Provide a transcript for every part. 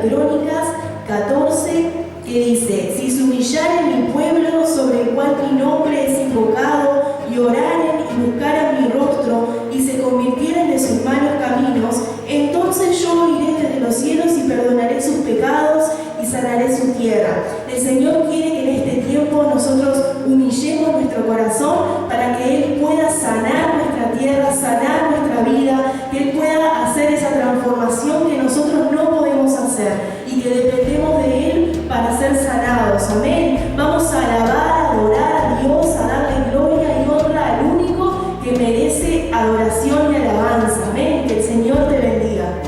Crónicas 14, que dice: si se humillaren mi pueblo, sobre el cual mi nombre es invocado, y oraren y buscaran mi rostro, y se convirtieren de sus malos caminos, entonces yo oiré desde los cielos y perdonaré sus pecados y sanaré su tierra. El Señor quiere que en este tiempo nosotros humillemos nuestro corazón para que Él pueda sanar nuestra tierra, sanar nuestra vida, que Él pueda hacer esa transformación que nosotros no podemos hacer y que dependemos de Él para ser sanados. Amén. Vamos a alabar, a adorar a Dios, a darle gloria y honra al único que merece adoración y alabanza. Amén. Que el Señor te bendiga.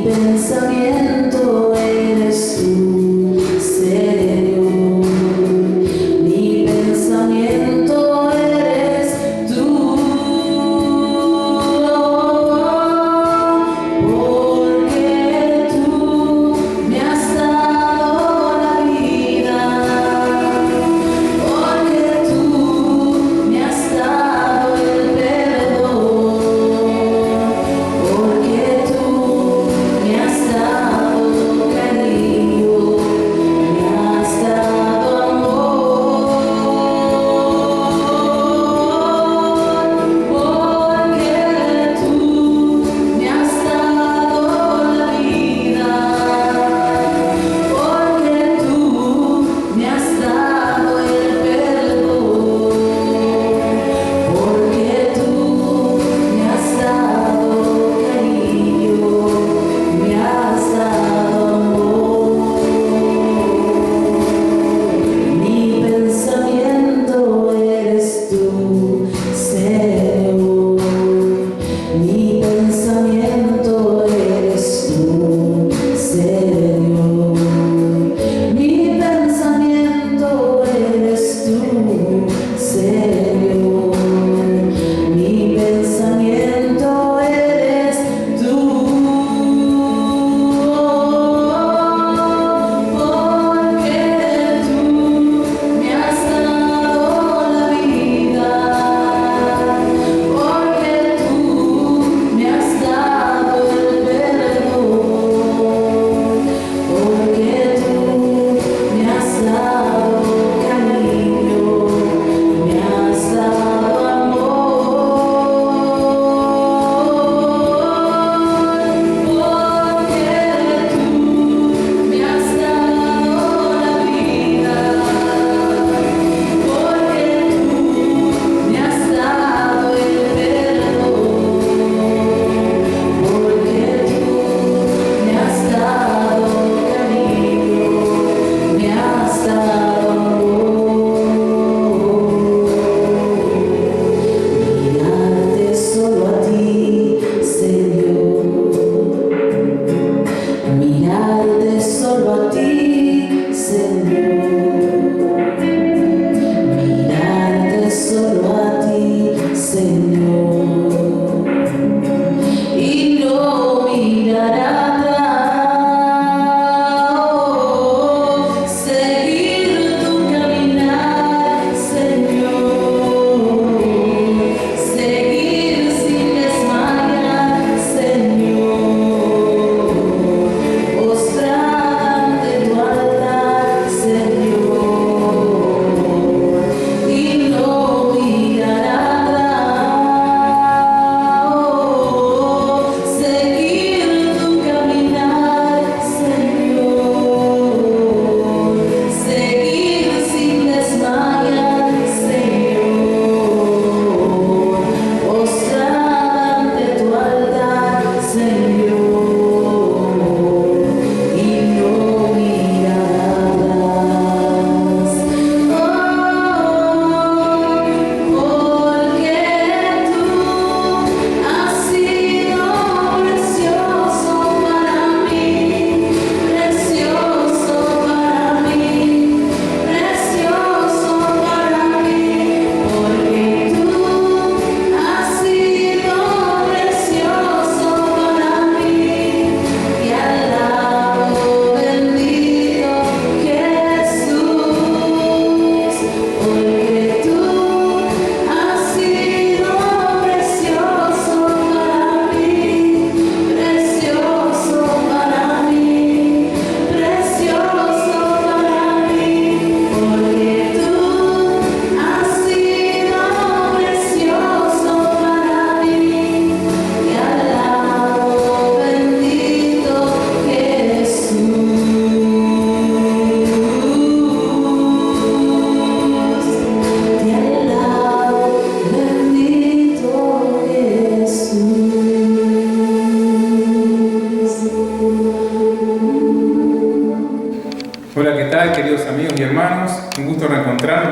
Pensamiento eres tú, Señor. Mi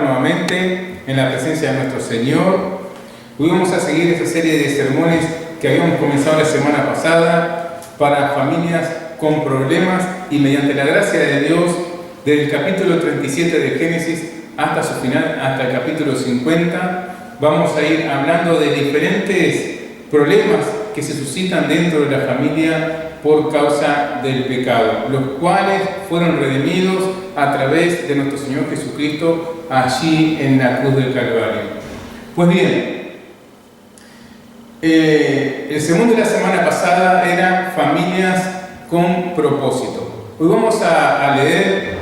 nuevamente en la presencia de nuestro Señor. Hoy vamos a seguir esa serie de sermones que habíamos comenzado la semana pasada para familias con problemas, y mediante la gracia de Dios, desde el capítulo 37 de Génesis hasta su final, hasta el capítulo 50, vamos a ir hablando de diferentes problemas que se suscitan dentro de la familia por causa del pecado, los cuales fueron redimidos a través de nuestro Señor Jesucristo allí en la cruz del Calvario. Pues bien, el sermón de la semana pasada era familias con propósito. Hoy vamos a leer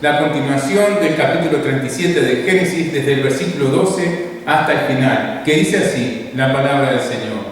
la continuación del capítulo 37 de Génesis, desde el versículo 12 hasta el final, que dice así la palabra del Señor.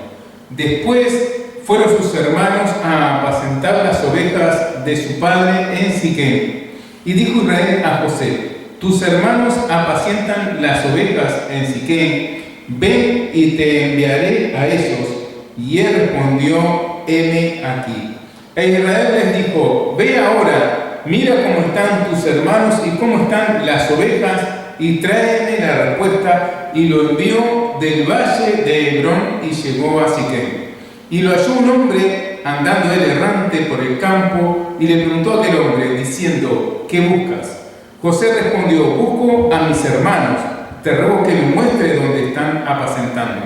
Después fueron sus hermanos a apacentar las ovejas de su padre en Siquem. Y dijo Israel a José: tus hermanos apacientan las ovejas en Siquem, ven y te enviaré a ellos. Y él respondió: heme aquí. E Israel les dijo: ve ahora, mira cómo están tus hermanos y cómo están las ovejas, y tráeme la respuesta. Y lo envió del valle de Hebrón y llegó a Siquem. Y lo halló un hombre andando él errante por el campo, y le preguntó a aquel hombre, diciendo: ¿qué buscas? José respondió: busco a mis hermanos, te ruego que me muestre dónde están apacentando.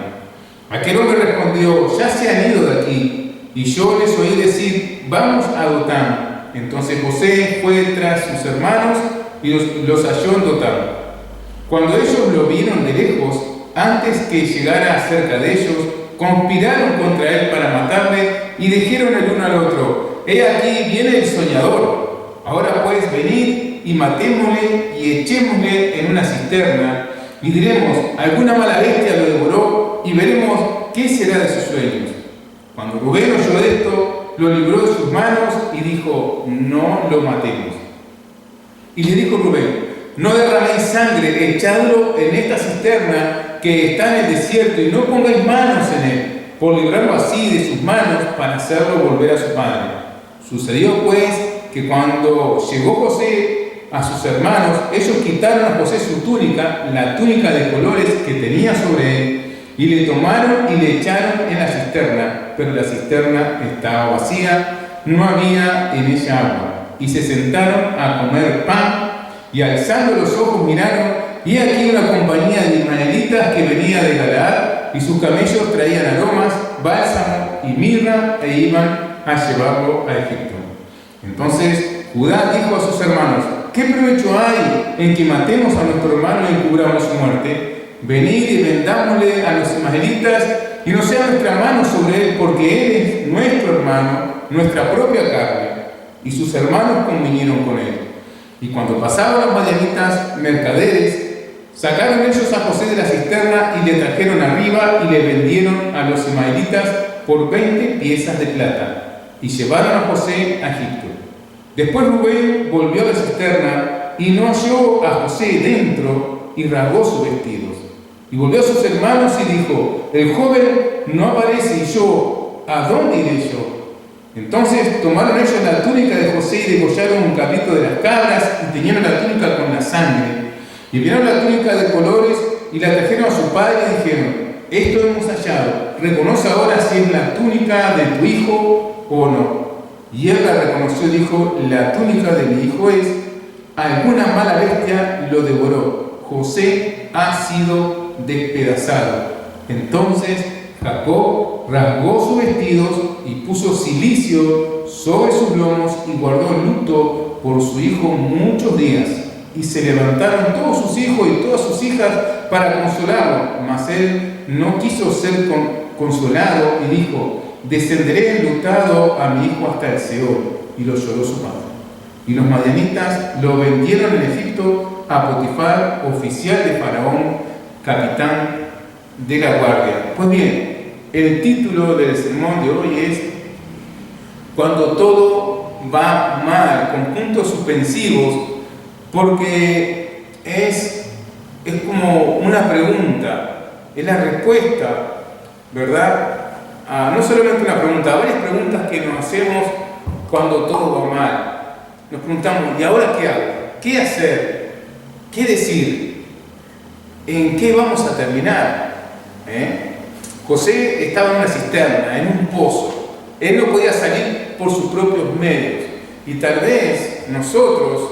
Aquel hombre respondió: ya se han ido de aquí, y yo les oí decir: vamos a Dotán. Entonces José fue tras sus hermanos y los halló en Dotán. Cuando ellos lo vieron de lejos, antes que llegara cerca de ellos, conspiraron contra él para matarle y dijeron el uno al otro: he aquí viene el soñador. Ahora pues venid y matémosle y echémosle en una cisterna, y diremos: alguna mala bestia lo devoró, y veremos qué será de sus sueños. Cuando Rubén oyó esto, lo libró de sus manos y dijo: no lo matemos. Y le dijo Rubén: no derraméis sangre, echadlo en esta cisterna que está en el desierto, y no pongáis manos en él, por librarlo así de sus manos, para hacerlo volver a su padre. Sucedió pues que cuando llegó José a sus hermanos, ellos quitaron a José su túnica, la túnica de colores que tenía sobre él, y le tomaron y le echaron en la cisterna, pero la cisterna estaba vacía, no había en ella agua. Y se sentaron a comer pan, y alzando los ojos miraron, y aquí una compañía de ismaelitas que venía de Galaad, y sus camellos traían aromas, bálsamo y mirra, e iban a llevarlo a Egipto. Entonces Judá dijo a sus hermanos: ¿qué provecho hay en que matemos a nuestro hermano y encubramos su muerte? Venid y vendámosle a los ismaelitas, y no sea nuestra mano sobre él, porque él es nuestro hermano, nuestra propia carne. Y sus hermanos convinieron con él. Y cuando pasaban los madianitas mercaderes, sacaron ellos a José de la cisterna y le trajeron arriba y le vendieron a los ismaelitas por 20 piezas de plata, y llevaron a José a Egipto. Después Rubén volvió a la cisterna y no halló a José dentro, y rasgó sus vestidos. Y volvió a sus hermanos y dijo: el joven no aparece, y yo, ¿a dónde iré yo? Entonces tomaron ellos la túnica de José y degollaron un cabrito de las cabras, y teñieron la túnica con la sangre. Y vieron la túnica de colores y la trajeron a su padre y dijeron: esto hemos hallado, reconoce ahora si es la túnica de tu hijo o no. Y él la reconoció y dijo: la túnica de mi hijo es. Alguna mala bestia lo devoró, José ha sido despedazado. Entonces Jacob rasgó sus vestidos y puso cilicio sobre sus lomos, y guardó luto por su hijo muchos días. Y se levantaron todos sus hijos y todas sus hijas para consolarlo, mas él no quiso ser consolado, y dijo: descenderé enlutado a mi hijo hasta el Seol. Y lo lloró su padre. Y los madianitas lo vendieron en Egipto a Potifar, oficial de Faraón, capitán de la guardia. Pues bien, el título del sermón de hoy es: cuando todo va mal, con puntos suspensivos, porque es como una pregunta, es la respuesta, ¿verdad? No solamente una pregunta, varias preguntas que nos hacemos cuando todo va mal. Nos preguntamos: ¿y ahora qué hago? ¿Qué hacer? ¿Qué decir? ¿en qué vamos a terminar? José estaba en una cisterna, en un pozo. Él no podía salir por sus propios medios. Y tal vez nosotros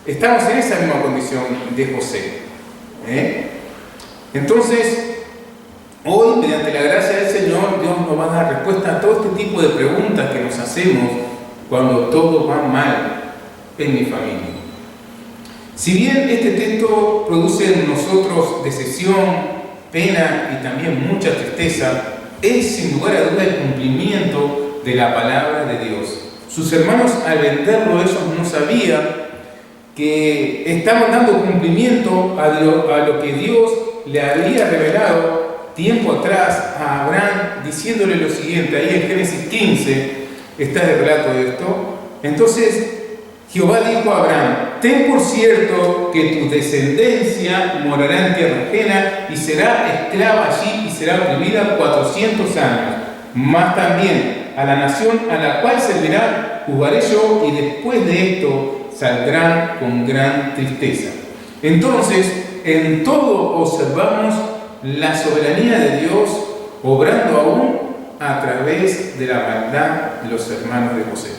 estamos en esa misma condición de José. Entonces, hoy, mediante la gracia del Señor, Dios nos va a dar respuesta a todo este tipo de preguntas que nos hacemos cuando todo va mal en mi familia. Si bien este texto produce en nosotros decepción, pena y también mucha tristeza, es sin lugar a duda el cumplimiento de la palabra de Dios. Sus hermanos, al venderlo, ellos no sabían que estaban dando cumplimiento a lo que Dios le había revelado tiempo atrás a Abraham, diciéndole lo siguiente. Ahí en Génesis 15 está el relato de esto. Entonces Jehová dijo a Abraham: ten por cierto que tu descendencia morará en tierra ajena y será esclava allí y será oprimida 400 años. Mas también a la nación a la cual servirá juzgaré yo, y después de esto saldrán con gran tristeza. Entonces, en todo observamos la soberanía de Dios, obrando aún a través de la maldad de los hermanos de José.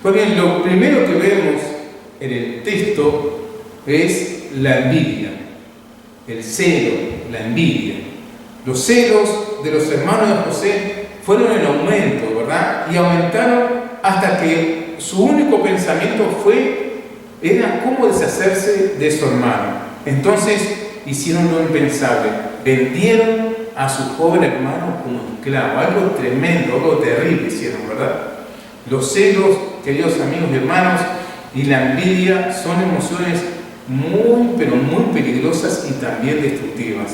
Pues bien, lo primero que vemos en el texto es la envidia, el celo, la envidia. Los celos de los hermanos de José fueron en aumento, ¿verdad? Y aumentaron hasta que su único pensamiento era cómo deshacerse de su hermano. Entonces hicieron lo impensable, vendieron a su joven hermano como esclavo. Algo tremendo, algo terrible hicieron, ¿verdad? Los celos, queridos amigos y hermanos, y la envidia son emociones muy, pero muy peligrosas y también destructivas.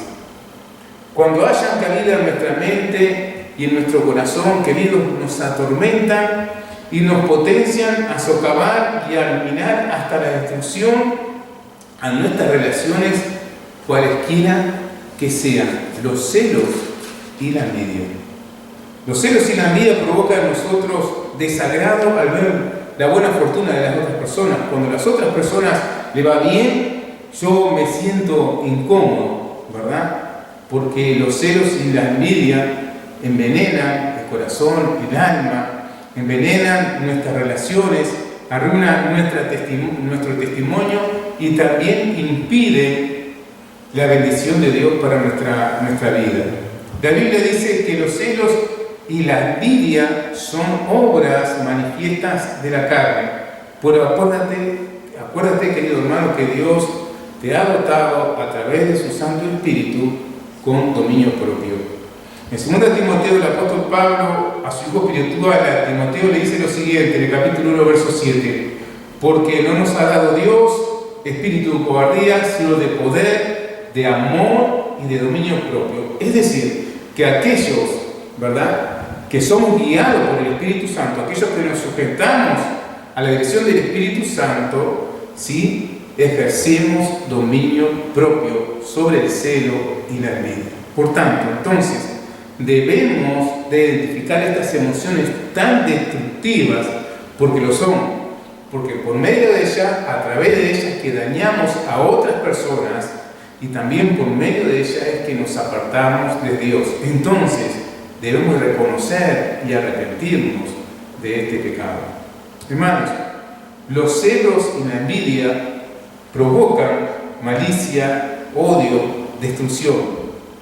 Cuando hayan cabida en nuestra mente y en nuestro corazón, queridos, nos atormentan y nos potencian a socavar y a eliminar hasta la destrucción a nuestras relaciones, cualesquiera que sean. Los celos y la envidia. Los celos y la envidia provocan en nosotros desagrado al ver la buena fortuna de las otras personas. Cuando a las otras personas le va bien, yo me siento incómodo, ¿verdad? Porque los celos y la envidia envenenan el corazón, el alma, envenenan nuestras relaciones, arruinan nuestro testimonio y también impiden la bendición de Dios para nuestra vida. La Biblia dice que los celos y la envidia son obras manifiestas de la carne. Pero acuérdate, querido hermano, que Dios te ha dotado a través de su Santo Espíritu con dominio propio. En 2 Timoteo, el apóstol Pablo a su hijo espiritual, a Timoteo, le dice lo siguiente, en el capítulo 1, verso 7: porque no nos ha dado Dios espíritu de cobardía, sino de poder, de amor y de dominio propio. Es decir, que aquellos, ¿verdad?, que somos guiados por el Espíritu Santo, aquellos que nos sujetamos a la dirección del Espíritu Santo, ¿sí?, ejercemos dominio propio sobre el celo y la envidia. Por tanto, entonces, debemos de identificar estas emociones tan destructivas, porque lo son, porque por medio de ellas, a través de ellas, que dañamos a otras personas, y también por medio de ellas es que nos apartamos de Dios. Entonces, debemos reconocer y arrepentirnos de este pecado. Hermanos, los celos y la envidia provocan malicia, odio, destrucción.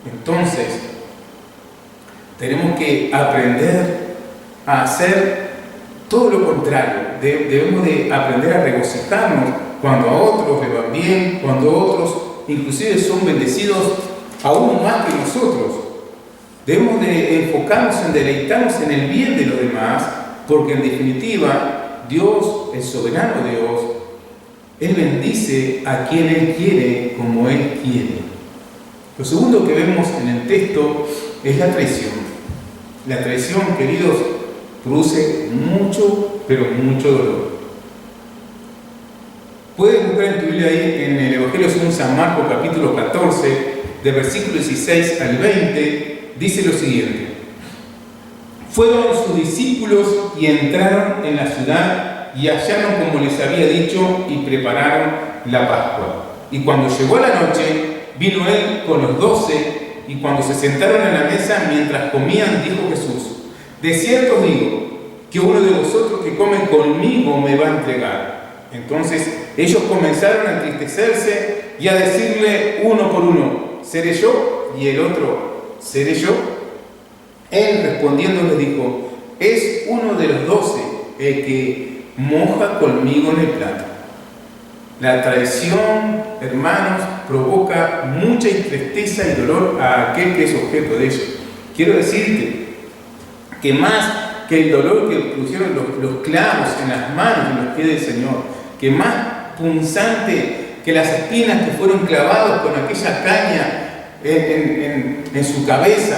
Entonces, tenemos que aprender a hacer todo lo contrario. Debemos de aprender a regocijarnos cuando a otros les va bien, cuando otros inclusive son bendecidos aún más que nosotros. Debemos de enfocarnos en deleitarnos en el bien de los demás, porque en definitiva Dios, el soberano Dios, Él bendice a quien Él quiere como Él quiere. Lo segundo que vemos en el texto es la traición. La traición, queridos, produce mucho, pero mucho dolor. Puedes buscar en tu Biblia ahí en el Evangelio según San Marcos, capítulo 14, de versículos 16 al 20, dice lo siguiente: fueron sus discípulos y entraron en la ciudad y hallaron como les había dicho y prepararon la Pascua. Y cuando llegó la noche, vino él con los 12, y cuando se sentaron en la mesa mientras comían, dijo Jesús: de cierto os digo, que uno de vosotros que come conmigo me va a entregar. Entonces ellos comenzaron a entristecerse y a decirle uno por uno: ¿seré yo? Y el otro: ¿seré yo? Él respondiendo les dijo: es uno de los 12 el que moja conmigo en el plato. La traición, hermanos, provoca mucha tristeza y dolor a aquel que es objeto de ello. Quiero decirte que más que el dolor que produjeron los clavos en las manos y en los pies del Señor, que más punzante que las espinas que fueron clavados con aquella caña en su cabeza,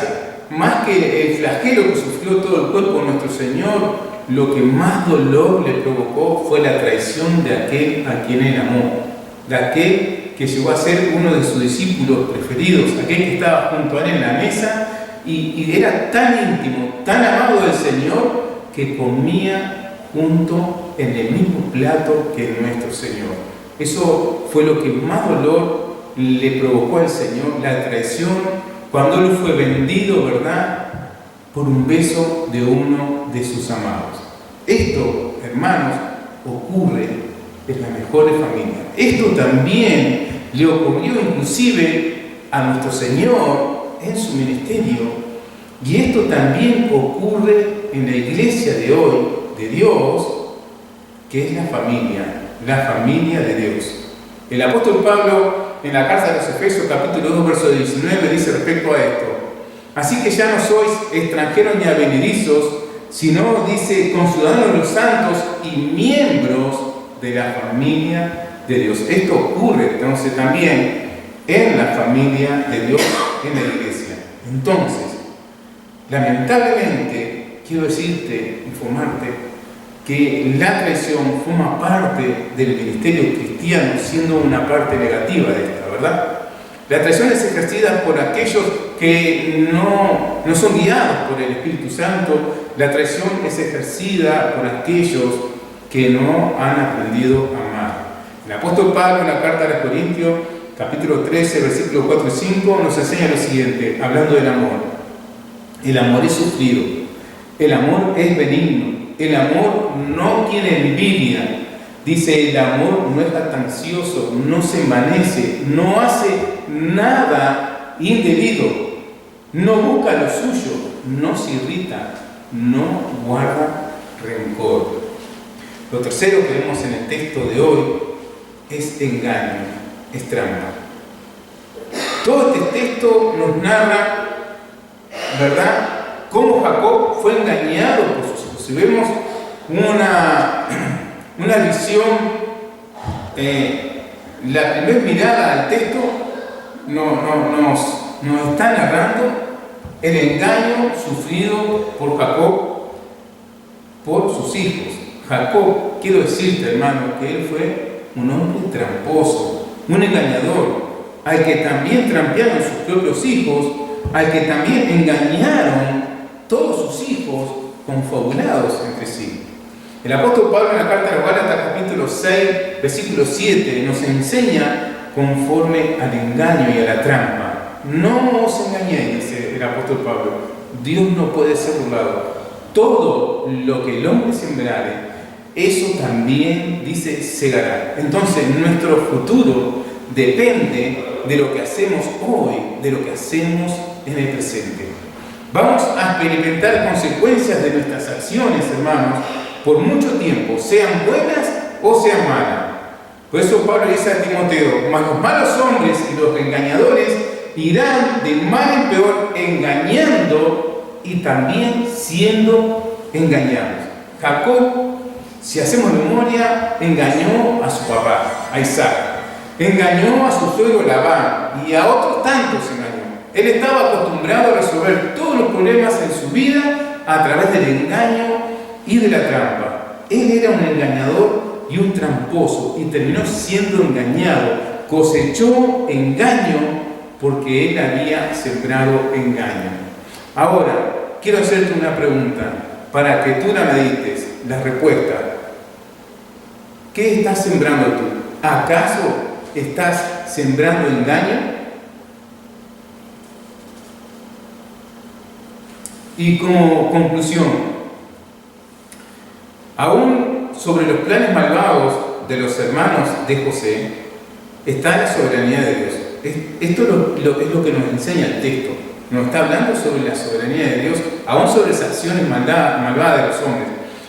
más que el flagelo que sufrió todo el cuerpo de nuestro Señor, lo que más dolor le provocó fue la traición de aquel a quien él amó, de aquel que llegó a ser uno de sus discípulos preferidos, aquel que estaba junto a él en la mesa y era tan íntimo, tan amado del Señor, que comía junto en el mismo plato que nuestro Señor. Eso fue lo que más dolor le provocó al Señor, la traición, cuando él fue vendido, ¿verdad?, por un beso de uno de sus amados. Esto, hermanos, ocurre en las mejores familias. Esto también le ocurrió inclusive a nuestro Señor en su ministerio, y esto también ocurre en la iglesia de hoy, de Dios, que es la familia de Dios. El apóstol Pablo, en la carta de los Efesios, capítulo 2, verso 19, dice respecto a esto: así que ya no sois extranjeros ni advenedizos, sino, dice, conciudadanos de los santos y miembros de la familia de Dios. Esto ocurre entonces también en la familia de Dios, en la iglesia. Entonces, lamentablemente, quiero decirte, informarte, que la traición forma parte del ministerio cristiano, siendo una parte negativa de esta, ¿verdad? La traición es ejercida por aquellos que no son guiados por el Espíritu Santo. La traición es ejercida por aquellos que no han aprendido a amar. El apóstol Pablo, en la carta a los Corintios, capítulo 13, versículos 4 y 5, nos enseña lo siguiente, hablando del amor. El amor es sufrido, el amor es benigno, el amor no tiene envidia. Dice, el amor no es jactancioso, no se envanece, no hace nada indebido, no busca lo suyo, no se irrita, no guarda rencor. Lo tercero que vemos en el texto de hoy es engaño, es trampa. Todo este texto nos narra, ¿verdad?, cómo Jacob fue engañado por sus hijos. Si vemos una visión, la primera mirada al texto nos está narrando el engaño sufrido por Jacob por sus hijos. Jacob, quiero decirte, hermano, que él fue un hombre tramposo, un engañador, al que también trampearon sus propios hijos, al que también engañaron todos sus hijos, confabulados entre sí. El apóstol Pablo, en la carta a los Gálatas, capítulo 6, versículo 7, nos enseña conforme al engaño y a la trampa. No os engañéis, dice el apóstol Pablo. Dios no puede ser burlado. Todo lo que el hombre sembrare, eso también, dice, segará. Entonces, nuestro futuro depende de lo que hacemos hoy, de lo que hacemos en el presente. Vamos a experimentar consecuencias de nuestras acciones, hermanos, por mucho tiempo, sean buenas o sean malas. Por eso Pablo dice a Timoteo: mas los malos hombres y los engañadores irán de mal en peor, engañando y también siendo engañados. Jacob, si hacemos memoria, engañó a su papá, a Isaac, engañó a su suegro Labán y a otros tantos engañó. Él estaba acostumbrado a resolver todos los problemas en su vida a través del engaño y de la trampa. Él era un engañador y un tramposo y terminó siendo engañado. Cosechó engaño porque él había sembrado engaño. Ahora, quiero hacerte una pregunta para que tú la medites, la respuesta. ¿Qué estás sembrando tú? ¿Acaso estás sembrando engaño? Y como conclusión, aún sobre los planes malvados de los hermanos de José, está la soberanía de Dios. Esto es lo que nos enseña el texto. Nos está hablando sobre la soberanía de Dios, aún sobre las acciones malvadas de los hombres.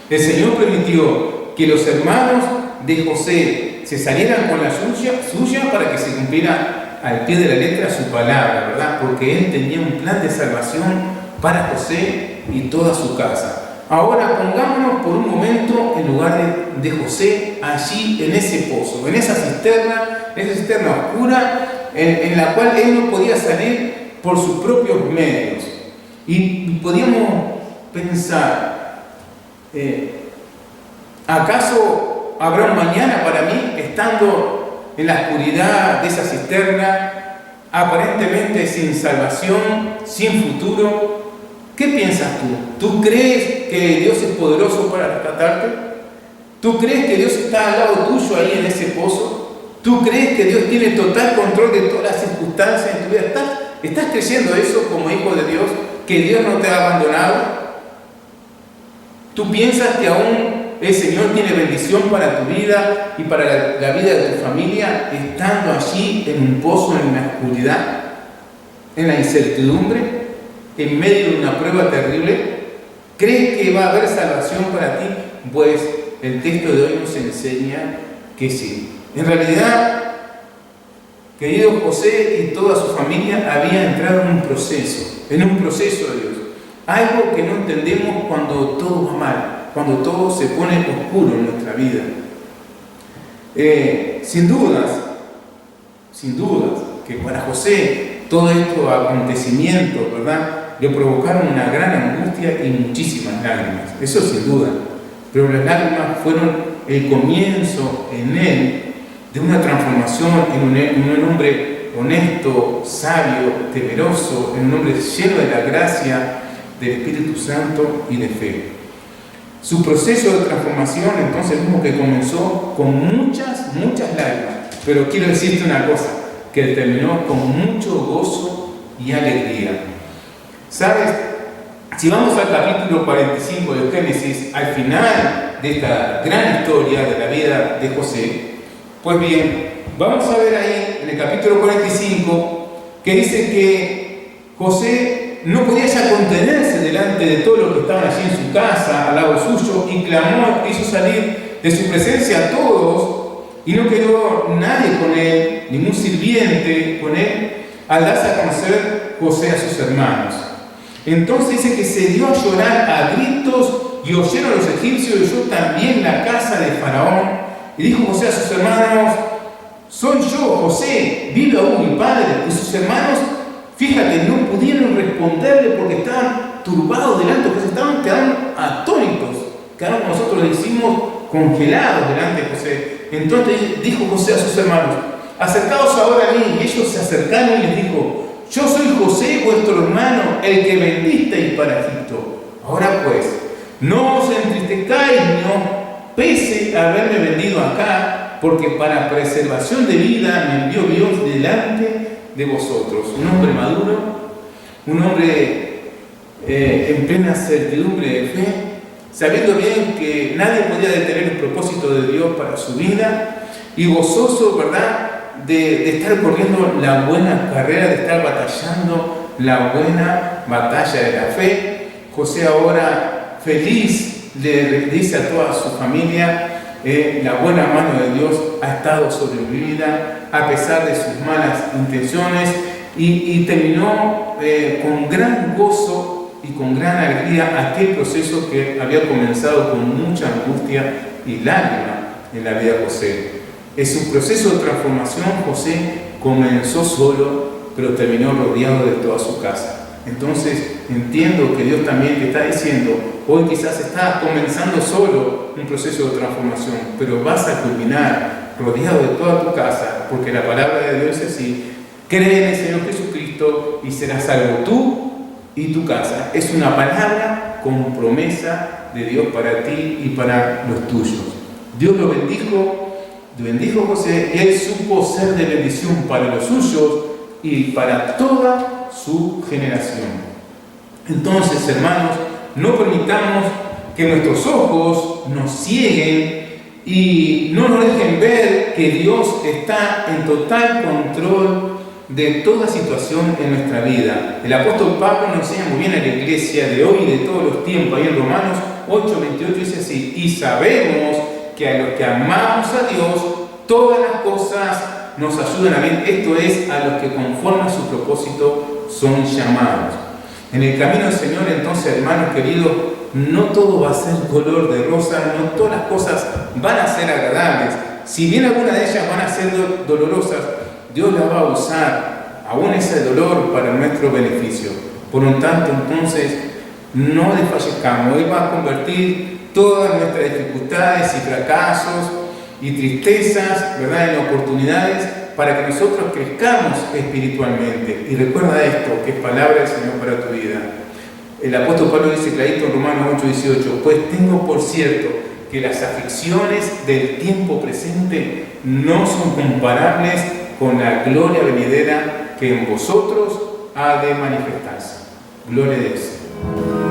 El Señor permitió que los hermanos de José se salieran con la suya para que se cumpliera al pie de la letra su palabra, ¿verdad? Porque Él tenía un plan de salvación para José y toda su casa. Ahora pongámonos por un momento en lugar de José allí en ese pozo, en esa cisterna oscura en la cual él no podía salir por sus propios medios. Y podíamos pensar, ¿acaso habrá un mañana para mí estando en la oscuridad de esa cisterna, aparentemente sin salvación, sin futuro? ¿Qué piensas tú? ¿Tú crees que Dios es poderoso para rescatarte? ¿Tú crees que Dios está al lado tuyo ahí en ese pozo? ¿Tú crees que Dios tiene total control de todas las circunstancias en tu vida? ¿Estás creyendo eso como hijo de Dios? ¿Que Dios no te ha abandonado? ¿Tú piensas que aún el Señor tiene bendición para tu vida y para la vida de tu familia estando allí en un pozo, en la oscuridad, en la incertidumbre? En medio de una prueba terrible, ¿crees que va a haber salvación para ti? Pues el texto de hoy nos enseña que sí. En realidad, querido José y toda su familia habían entrado en un proceso de Dios. Algo que no entendemos cuando todo va mal, cuando todo se pone oscuro en nuestra vida. Sin dudas, que para José todos estos acontecimientos, ¿verdad?, le provocaron una gran angustia y muchísimas lágrimas, eso sin duda. Pero las lágrimas fueron el comienzo en él de una transformación en un hombre honesto, sabio, temeroso, en un hombre lleno de la gracia del Espíritu Santo y de fe. Su proceso de transformación entonces mismo que comenzó con muchas lágrimas, pero quiero decirte una cosa, que terminó con mucho gozo y alegría. ¿Sabes? Si vamos al capítulo 45 de Génesis, al final de esta gran historia de la vida de José, pues bien, vamos a ver ahí en el capítulo 45 que dice que José no podía ya contenerse delante de todos los que estaban allí en su casa, al lado suyo, y clamó, hizo salir de su presencia a todos, y no quedó nadie con él, ningún sirviente con él, al darse a conocer José a sus hermanos. Entonces dice que se dio a llorar a gritos y oyeron los egipcios y oyó también la casa de Faraón. Y dijo José a sus hermanos: soy yo, José, vive aún mi padre. Y sus hermanos, fíjate, no pudieron responderle porque estaban turbados delante, porque quedaron atónitos, quedaron, como nosotros le decimos, congelados delante de José. Entonces dijo José a sus hermanos: acercaos ahora a mí. Y ellos se acercaron y les dijo: yo soy José, vuestro hermano, el que vendisteis para Egipto. Ahora pues, no os entristezcáis, no pese a haberme vendido acá, porque para preservación de vida me envió Dios delante de vosotros. Un hombre maduro, un hombre en plena certidumbre de fe, sabiendo bien que nadie podía detener el propósito de Dios para su vida, y gozoso, ¿verdad?, de estar corriendo la buena carrera, de estar batallando la buena batalla de la fe. José ahora feliz le dice a toda su familia: la buena mano de Dios ha estado sobre mi vida a pesar de sus malas intenciones, y terminó con gran gozo y con gran alegría aquel proceso que había comenzado con mucha angustia y lágrima en la vida de José. En su proceso de transformación, José comenzó solo, pero terminó rodeado de toda su casa. Entonces, entiendo que Dios también te está diciendo: hoy quizás estás comenzando solo un proceso de transformación, pero vas a culminar rodeado de toda tu casa, porque la palabra de Dios es así: cree en el Señor Jesucristo y serás salvo tú y tu casa. Es una palabra con promesa de Dios para ti y para los tuyos. Dios lo bendijo. bendijo José y él supo ser de bendición para los suyos y para toda su generación. Entonces, hermanos, no permitamos que nuestros ojos nos cieguen y no nos dejen ver que Dios está en total control de toda situación en nuestra vida. El apóstol Pablo nos enseña muy bien a la iglesia de hoy y de todos los tiempos. Ahí en Romanos 8:28 dice así: y sabemos que a los que amamos a Dios, todas las cosas nos ayudan a bien. Esto es, a los que conforme a su propósito son llamados. En el camino del Señor, entonces, hermanos queridos, no todo va a ser color de rosa, no todas las cosas van a ser agradables. Si bien algunas de ellas van a ser dolorosas, Dios las va a usar, aún ese dolor, para nuestro beneficio. Por lo tanto, entonces, no desfallezcamos. Él va a convertir todas nuestras dificultades y fracasos y tristezas, ¿verdad?, en oportunidades para que nosotros crezcamos espiritualmente. Y recuerda esto, que es palabra del Señor para tu vida. El apóstol Pablo dice clarito en Romanos 8:18: pues tengo por cierto que las aflicciones del tiempo presente no son comparables con la gloria venidera que en vosotros ha de manifestarse. Gloria a Dios.